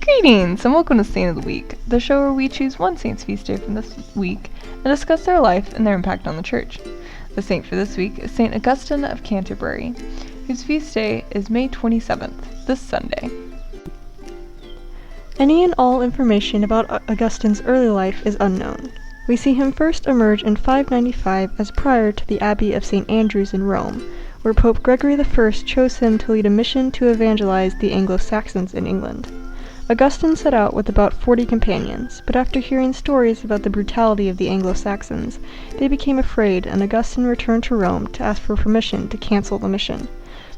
Greetings and welcome to Saint of the Week, the show where we choose one saint's feast day from this week and discuss their life and their impact on the church. The saint for this week is Saint Augustine of Canterbury, whose feast day is May 27th, this Sunday. Any and all information about Augustine's early life is unknown. We see him first emerge in 595 as prior to the Abbey of St. Andrew's in Rome, where Pope Gregory I chose him to lead a mission to evangelize the Anglo-Saxons in England. Augustine set out with about 40 companions, but after hearing stories about the brutality of the Anglo-Saxons, they became afraid and Augustine returned to Rome to ask for permission to cancel the mission.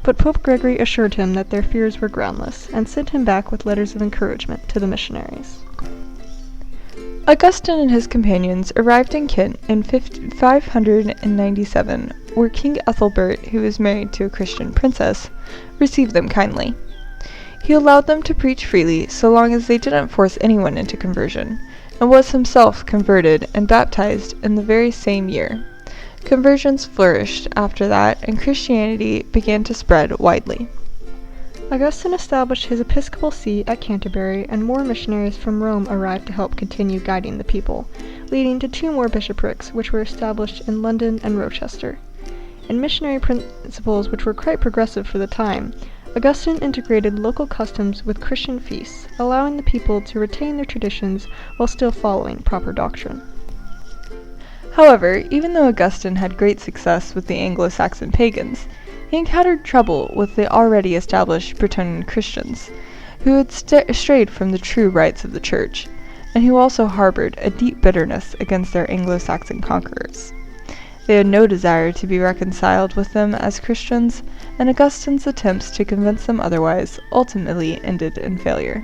But Pope Gregory assured him that their fears were groundless and sent him back with letters of encouragement to the missionaries. Augustine and his companions arrived in Kent in 597, where King Ethelbert, who was married to a Christian princess, received them kindly. He allowed them to preach freely so long as they didn't force anyone into conversion, and was himself converted and baptized in the very same year. Conversions flourished after that, and Christianity began to spread widely. Augustine established his episcopal see at Canterbury, and more missionaries from Rome arrived to help continue guiding the people, leading to 2 more bishoprics which were established in London and Rochester. In missionary principles which were quite progressive for the time, Augustine integrated local customs with Christian feasts, allowing the people to retain their traditions while still following proper doctrine. However, even though Augustine had great success with the Anglo-Saxon pagans, he encountered trouble with the already established Breton Christians, who had strayed from the true rites of the Church, and who also harbored a deep bitterness against their Anglo-Saxon conquerors. They had no desire to be reconciled with them as Christians, and Augustine's attempts to convince them otherwise ultimately ended in failure.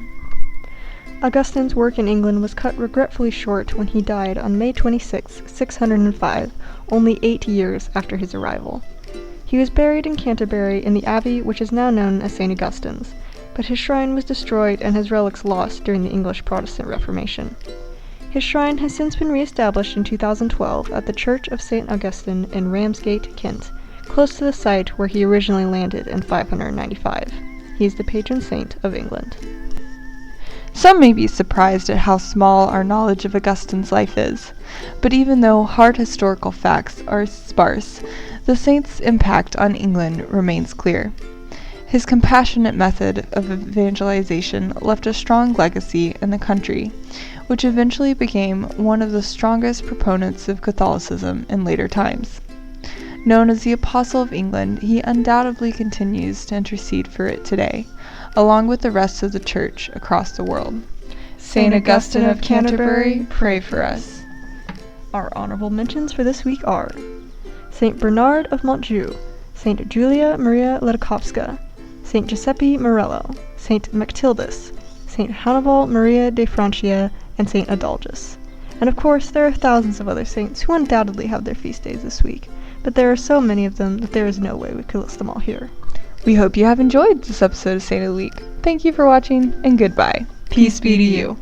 Augustine's work in England was cut regretfully short when he died on May 26, 605, only 8 years after his arrival. He was buried in Canterbury in the abbey which is now known as St. Augustine's, but his shrine was destroyed and his relics lost during the English Protestant Reformation. His shrine has since been re-established in 2012 at the Church of St. Augustine in Ramsgate, Kent, close to the site where he originally landed in 595. He is the patron saint of England. Some may be surprised at how small our knowledge of Augustine's life is, but even though hard historical facts are sparse, the saint's impact on England remains clear. His compassionate method of evangelization left a strong legacy in the country, which eventually became one of the strongest proponents of Catholicism in later times. Known as the Apostle of England, he undoubtedly continues to intercede for it today, along with the rest of the Church across the world. Saint Augustine of Canterbury, pray for us. Our honorable mentions for this week are Saint Bernard of Montjoux, Saint Julia Maria Ledkowska, Saint Giuseppe Morello, Saint Mactildus, Saint Hannibal Maria de Francia, and Saint Adalgis. And of course, there are thousands of other saints who undoubtedly have their feast days this week, but there are so many of them that there is no way we could list them all here. We hope you have enjoyed this episode of Saint of the Week. Thank you for watching, and goodbye. Peace be to you.